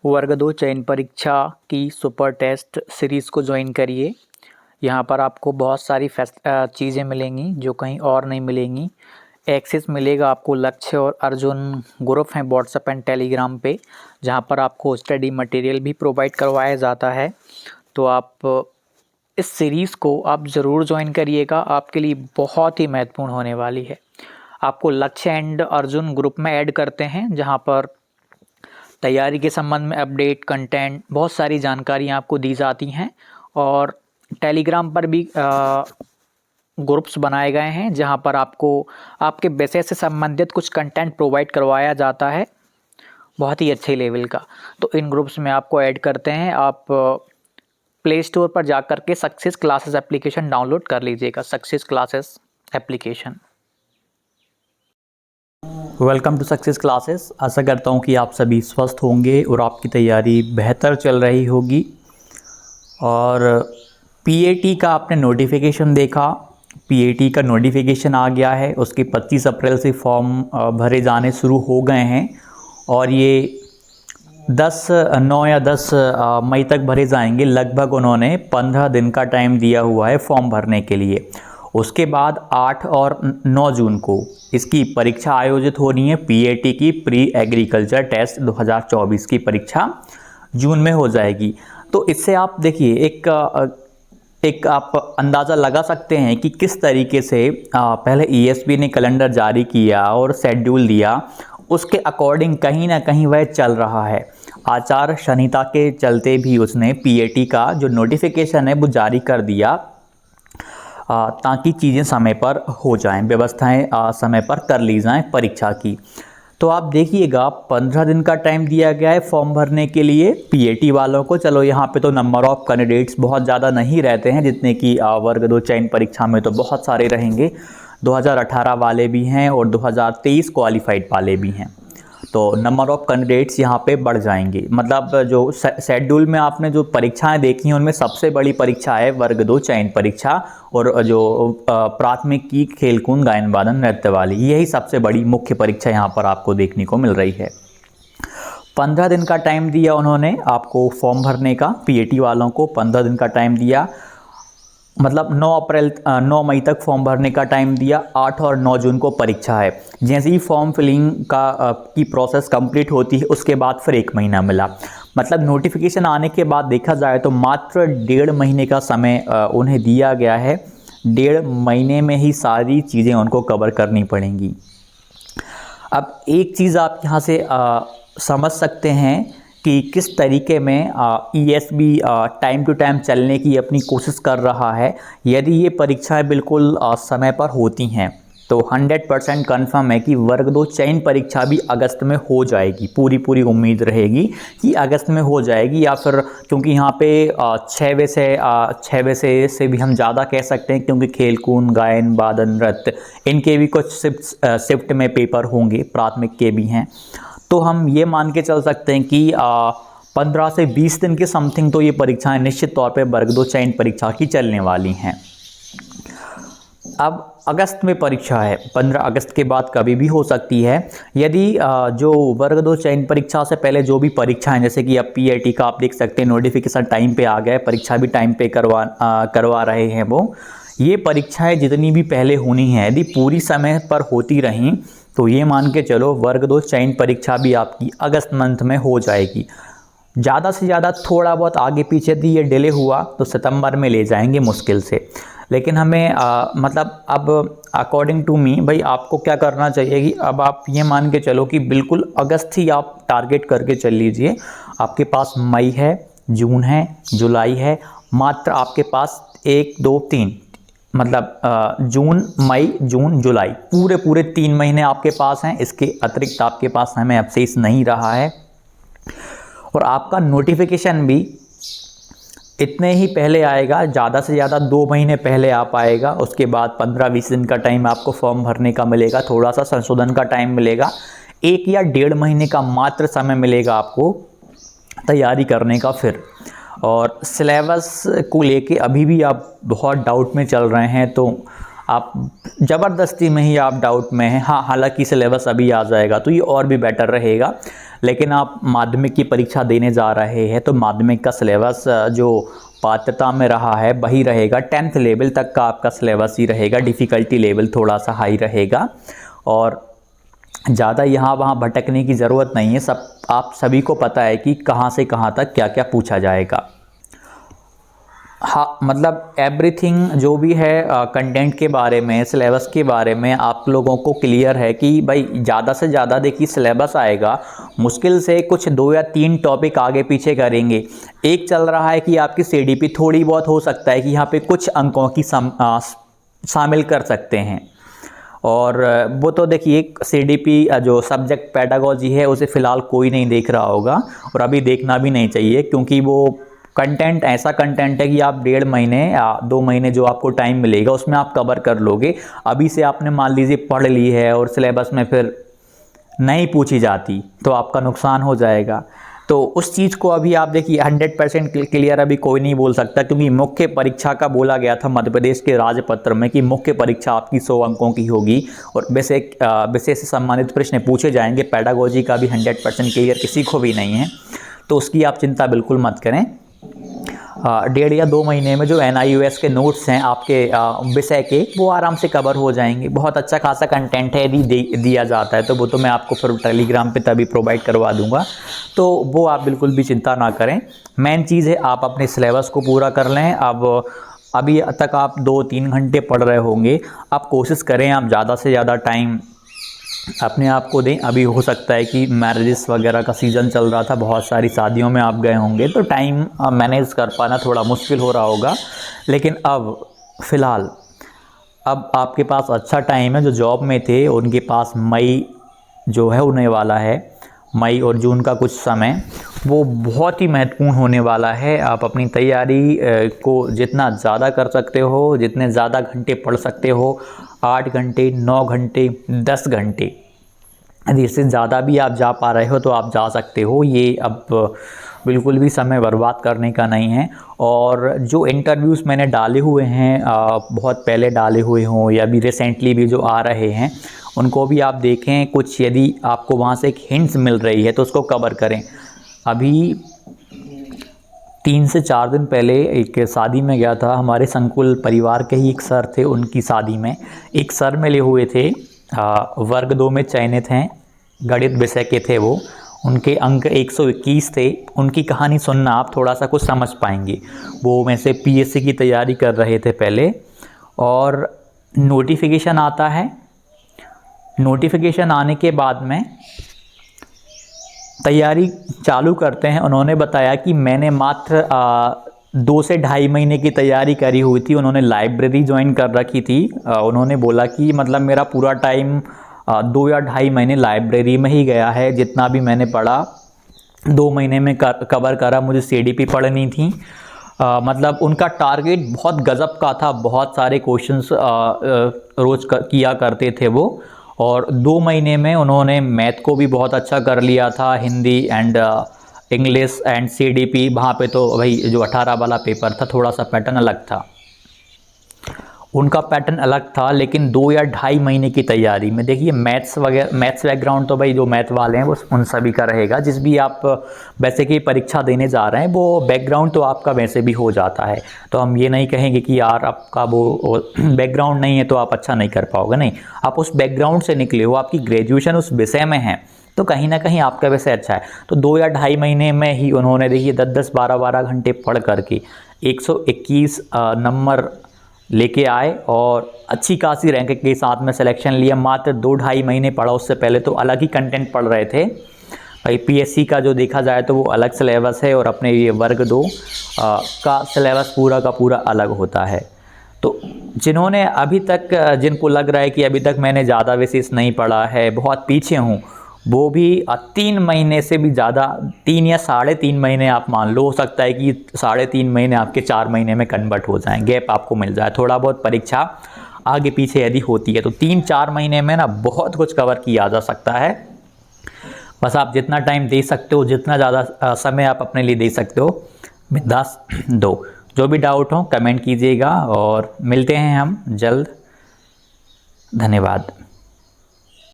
वर्ग 2 चयन परीक्षा की सुपर टेस्ट सीरीज़ को ज्वाइन करिए। यहाँ पर आपको बहुत सारी चीज़ें मिलेंगी जो कहीं और नहीं मिलेंगी। एक्सेस मिलेगा आपको लक्ष्य और अर्जुन ग्रुप हैं व्हाट्सएप एंड टेलीग्राम पे, जहाँ पर आपको स्टडी मटेरियल भी प्रोवाइड करवाया जाता है। तो आप इस सीरीज़ को आप ज़रूर ज्वाइन करिएगा, आपके लिए बहुत ही महत्वपूर्ण होने वाली है। आपको लक्ष्य एंड अर्जुन ग्रुप में ऐड करते हैं, जहाँ पर तैयारी के संबंध में अपडेट, कंटेंट, बहुत सारी जानकारियाँ आपको दी जाती हैं। और टेलीग्राम पर भी ग्रुप्स बनाए गए हैं, जहां पर आपको आपके विषय से संबंधित कुछ कंटेंट प्रोवाइड करवाया जाता है, बहुत ही अच्छे लेवल का। तो इन ग्रुप्स में आपको ऐड करते हैं। आप प्ले स्टोर पर जाकर के सक्सेस क्लासेस एप्लीकेशन डाउनलोड कर लीजिएगा, success classes application. Welcome to success classes. आशा करता हूँ कि आप सभी स्वस्थ होंगे और आपकी तैयारी बेहतर चल रही होगी। और पीएटी का आपने नोटिफिकेशन देखा, पीएटी का नोटिफिकेशन आ गया है। उसके 25 अप्रैल से फॉर्म भरे जाने शुरू हो गए हैं और ये 9 या 10 मई तक भरे जाएंगे। लगभग उन्होंने 15 दिन का टाइम दिया हुआ है फॉर्म भरने के लिए। उसके बाद 8 और 9 जून को इसकी परीक्षा आयोजित हो रही है। पीएटी की प्री एग्रीकल्चर टेस्ट 2024 की परीक्षा जून में हो जाएगी। तो इससे आप देखिए एक आप अंदाज़ा लगा सकते हैं कि किस तरीके से पहले ईएसबी ने कैलेंडर जारी किया और शेड्यूल दिया, उसके अकॉर्डिंग कहीं ना कहीं वह चल रहा है। आचार संहिता के चलते भी उसने पीएटी का जो नोटिफिकेशन है वो जारी कर दिया, ताकि चीज़ें समय पर हो जाएं, व्यवस्थाएं समय पर कर ली जाएं परीक्षा की। तो आप देखिएगा 15 दिन का टाइम दिया गया है फॉर्म भरने के लिए पीएटी वालों को। चलो यहाँ पे तो नंबर ऑफ़ कैंडिडेट्स बहुत ज़्यादा नहीं रहते हैं, जितने कि वर्ग 2 चयन परीक्षा में तो बहुत सारे रहेंगे। 2018 वाले भी हैं और 2023 क्वालिफाइड वाले भी हैं। तो नंबर ऑफ़ कैंडिडेट्स यहाँ पे बढ़ जाएंगे। मतलब जो शेड्यूल में आपने जो परीक्षाएं देखी हैं उनमें सबसे बड़ी परीक्षा है वर्ग 2 चयन परीक्षा, और जो प्राथमिक की खेलकूद गायन वादन नृत्य वाली, यही सबसे बड़ी मुख्य परीक्षा यहाँ पर आपको देखने को मिल रही है। 15 दिन का टाइम दिया उन्होंने आपको फॉर्म भरने का, पीएटी वालों को 15 दिन का टाइम दिया। मतलब 9 मई तक फॉर्म भरने का टाइम दिया, 8 और 9 जून को परीक्षा है। जैसे ही फॉर्म फिलिंग की प्रोसेस कंप्लीट होती है उसके बाद फिर 1 महीना मिला। मतलब नोटिफिकेशन आने के बाद देखा जाए तो मात्र 1.5 महीने का समय उन्हें दिया गया है। 1.5 महीने में ही सारी चीज़ें उनको कवर करनी पड़ेंगी। अब एक चीज़ आप यहाँ से समझ सकते हैं कि किस तरीके में ईएसबी टाइम टू टाइम चलने की अपनी कोशिश कर रहा है। यदि ये परीक्षाएं बिल्कुल समय पर होती हैं तो 100% कन्फर्म है कि वर्ग 2 चयन परीक्षा भी अगस्त में हो जाएगी। पूरी उम्मीद रहेगी कि अगस्त में हो जाएगी, या फिर क्योंकि यहाँ पे 6 विषय से भी हम ज़्यादा कह सकते हैं, क्योंकि खेलकूद, गायन, वादन, नृत्य, इनके भी कुछ शिफ्ट में पेपर होंगे, प्राथमिक के भी हैं। तो हम ये मान के चल सकते हैं कि 15 से 20 दिन के समथिंग तो ये परीक्षाएं निश्चित तौर पे वर्ग 2 चयन परीक्षा की चलने वाली हैं। अब अगस्त में परीक्षा है, 15 अगस्त के बाद कभी भी हो सकती है। यदि जो वर्ग 2 चयन परीक्षा से पहले जो भी परीक्षाएं, जैसे कि अब पीएटी का आप देख सकते हैं नोटिफिकेशन टाइम पे आ गया है, परीक्षा भी टाइम पे करवा रहे हैं वो। ये परीक्षाएं जितनी भी पहले होनी है, यदि पूरी समय पर होती रहीं तो ये मान के चलो वर्ग 2 चयन परीक्षा भी आपकी अगस्त मंथ में हो जाएगी। ज़्यादा से ज़्यादा थोड़ा बहुत आगे पीछे भी ये डिले हुआ तो सितंबर में ले जाएंगे मुश्किल से। लेकिन हमें मतलब अब अकॉर्डिंग टू मी भाई आपको क्या करना चाहिए कि अब आप ये मान के चलो कि बिल्कुल अगस्त ही आप टारगेट करके चल लीजिए। आपके पास मई है, जून है, जुलाई है, मात्र आपके पास 1, 2, 3 मतलब जून, मई, जून, जुलाई, पूरे 3 महीने आपके पास हैं। इसके अतिरिक्त आपके पास समय अवशेष नहीं रहा है। और आपका नोटिफिकेशन भी इतने ही पहले आएगा, ज़्यादा से ज़्यादा 2 महीने पहले आ पाएगा। उसके बाद 15-20 दिन का टाइम आपको फॉर्म भरने का मिलेगा, थोड़ा सा संशोधन का टाइम मिलेगा, 1 या 1.5 महीने का मात्र समय मिलेगा आपको तैयारी करने का। फिर और सिलेबस को लेके अभी भी आप बहुत डाउट में चल रहे हैं, तो आप ज़बरदस्ती में ही आप डाउट में हैं। हाँ, हालांकि सिलेबस अभी आ जाएगा तो ये और भी बेटर रहेगा। लेकिन आप माध्यमिक की परीक्षा देने जा रहे हैं तो माध्यमिक का सिलेबस जो पात्रता में रहा है वही रहेगा, 10th लेवल तक का आपका सिलेबस ही रहेगा, डिफ़िकल्टी लेवल थोड़ा सा हाई रहेगा और ज़्यादा यहाँ वहाँ भटकने की ज़रूरत नहीं है। सब आप सभी को पता है कि कहाँ से कहाँ तक क्या क्या पूछा जाएगा। हाँ, मतलब एवरीथिंग जो भी है कंटेंट के बारे में, सिलेबस के बारे में आप लोगों को क्लियर है कि भाई ज़्यादा से ज़्यादा देखिए सिलेबस आएगा, मुश्किल से कुछ 2 या 3 टॉपिक आगे पीछे करेंगे। एक चल रहा है कि आपकी सीडीपी थोड़ी बहुत हो सकता है कि यहाँ पे कुछ अंकों की शामिल कर सकते हैं और वो तो देखिए सीडीपी जो सब्जेक्ट पेडागोजी है उसे फ़िलहाल कोई नहीं देख रहा होगा और अभी देखना भी नहीं चाहिए, क्योंकि वो कंटेंट ऐसा कंटेंट है कि आप 1.5 महीने या 2 महीने जो आपको टाइम मिलेगा उसमें आप कवर कर लोगे। अभी से आपने मान लीजिए पढ़ ली है और सिलेबस में फिर नहीं पूछी जाती तो आपका नुकसान हो जाएगा। तो उस चीज़ को अभी आप देखिए 100% क्लियर अभी कोई नहीं बोल सकता, क्योंकि मुख्य परीक्षा का बोला गया था मध्य प्रदेश के राजपत्र में कि मुख्य परीक्षा आपकी 100 अंकों की होगी और विषय से संबंधित प्रश्न पूछे जाएंगे। पेडागोजी का भी 100% क्लियर किसी को भी नहीं है, तो उसकी आप चिंता बिल्कुल मत करें। 1.5 या 2 महीने में जो NIOS के नोट्स हैं आपके विषय के वो आराम से कवर हो जाएंगे। बहुत अच्छा खासा कंटेंट है, यदि दिया जाता है तो वो तो मैं आपको फिर टेलीग्राम पे तभी प्रोवाइड करवा दूंगा, तो वो आप बिल्कुल भी चिंता ना करें। मेन चीज़ है आप अपने सिलेबस को पूरा कर लें। अब अभी तक आप 2-3 घंटे पढ़ रहे होंगे, आप कोशिश करें आप ज़्यादा से ज़्यादा टाइम अपने आप को दें। अभी हो सकता है कि मैरिजेस वगैरह का सीज़न चल रहा था, बहुत सारी शादियों में आप गए होंगे तो टाइम मैनेज कर पाना थोड़ा मुश्किल हो रहा होगा, लेकिन अब फ़िलहाल अब आपके पास अच्छा टाइम है। जो जॉब में थे उनके पास मई जो है होने वाला है, मई और जून का कुछ समय वो बहुत ही महत्वपूर्ण होने वाला है। आप अपनी तैयारी को जितना ज़्यादा कर सकते हो, जितने ज़्यादा घंटे पढ़ सकते हो, 8 घंटे, 9 घंटे, 10 घंटे, यदि इससे ज़्यादा भी आप जा पा रहे हो तो आप जा सकते हो। ये अब बिल्कुल भी समय बर्बाद करने का नहीं है। और जो इंटरव्यूज़ मैंने डाले हुए हैं, बहुत पहले डाले हुए हों या भी रिसेंटली भी जो आ रहे हैं, उनको भी आप देखें। कुछ यदि आपको वहाँ से एक हिंट्स मिल रही है तो उसको कवर करें। अभी 3 से 4 दिन पहले एक शादी में गया था, हमारे संकुल परिवार के ही एक सर थे, उनकी शादी में एक सर मिले हुए थे, वर्ग 2 में चयनित हैं, गणित विषय के थे वो, उनके अंक 121 थे। उनकी कहानी सुनना, आप थोड़ा सा कुछ समझ पाएंगे। वो वैसे पीएससी की तैयारी कर रहे थे पहले, और नोटिफिकेशन आता है। नोटिफिकेशन आने के बाद में तैयारी चालू करते हैं। उन्होंने बताया कि मैंने मात्र 2 से 2.5 महीने की तैयारी करी हुई थी। उन्होंने लाइब्रेरी ज्वाइन कर रखी थी। उन्होंने बोला कि मतलब मेरा पूरा टाइम 2 या 2.5 महीने लाइब्रेरी में ही गया है। जितना भी मैंने पढ़ा 2 महीने में कवर करा। मुझे सीडीपी पढ़नी थी। मतलब उनका टारगेट बहुत गजब का था, बहुत सारे क्वेश्चंस रोज़ किया करते थे वो, और 2 महीने में उन्होंने मैथ को भी बहुत अच्छा कर लिया था, Hindi and English and CDP. वहाँ पे तो भाई जो 18 वाला पेपर था थोड़ा सा पैटर्न अलग था, उनका पैटर्न अलग था, लेकिन 2 या 2.5 महीने की तैयारी में देखिए मैथ्स वगैरह, मैथ्स बैकग्राउंड तो भाई जो मैथ वाले हैं वो उन सभी का रहेगा। जिस भी आप वैसे की परीक्षा देने जा रहे हैं वो बैकग्राउंड तो आपका वैसे भी हो जाता है। तो हम ये नहीं कहेंगे कि यार आपका वो बैकग्राउंड नहीं है तो आप अच्छा नहीं कर पाओगे, नहीं, आप उस बैकग्राउंड से निकले हो, आपकी ग्रेजुएशन उस विषय में है, तो कहीं ना कहीं आपका वैसे अच्छा है। तो 2 या 2.5 महीने में ही उन्होंने देखिए 10-10, 12-12 घंटे पढ़ करके 121 नंबर लेके आए और अच्छी खासी रैंक के साथ में सिलेक्शन लिया। मात्र 2-2.5 महीने पढ़ा, उससे पहले तो अलग ही कंटेंट पढ़ रहे थे। भाई पीएससी का जो देखा जाए तो वो अलग सिलेबस है और अपने ये वर्ग 2 का सिलेबस पूरा का पूरा अलग होता है। तो जिन्होंने अभी तक, जिनको लग रहा है कि अभी तक मैंने ज़्यादा विशेष नहीं पढ़ा है, बहुत पीछे हूँ, वो भी 3 महीने से भी ज़्यादा, 3 या 3.5 महीने आप मान लो, हो सकता है कि 3.5 महीने आपके 4 महीने में कन्वर्ट हो जाएं, गैप आपको मिल जाए। थोड़ा बहुत परीक्षा आगे पीछे यदि होती है तो 3-4 महीने में ना बहुत कुछ कवर किया जा सकता है। बस आप जितना टाइम दे सकते हो, जितना ज़्यादा समय आप अपने लिए दे सकते हो, बिंदास दो। जो भी डाउट हो कमेंट कीजिएगा और मिलते हैं हम जल्द। धन्यवाद।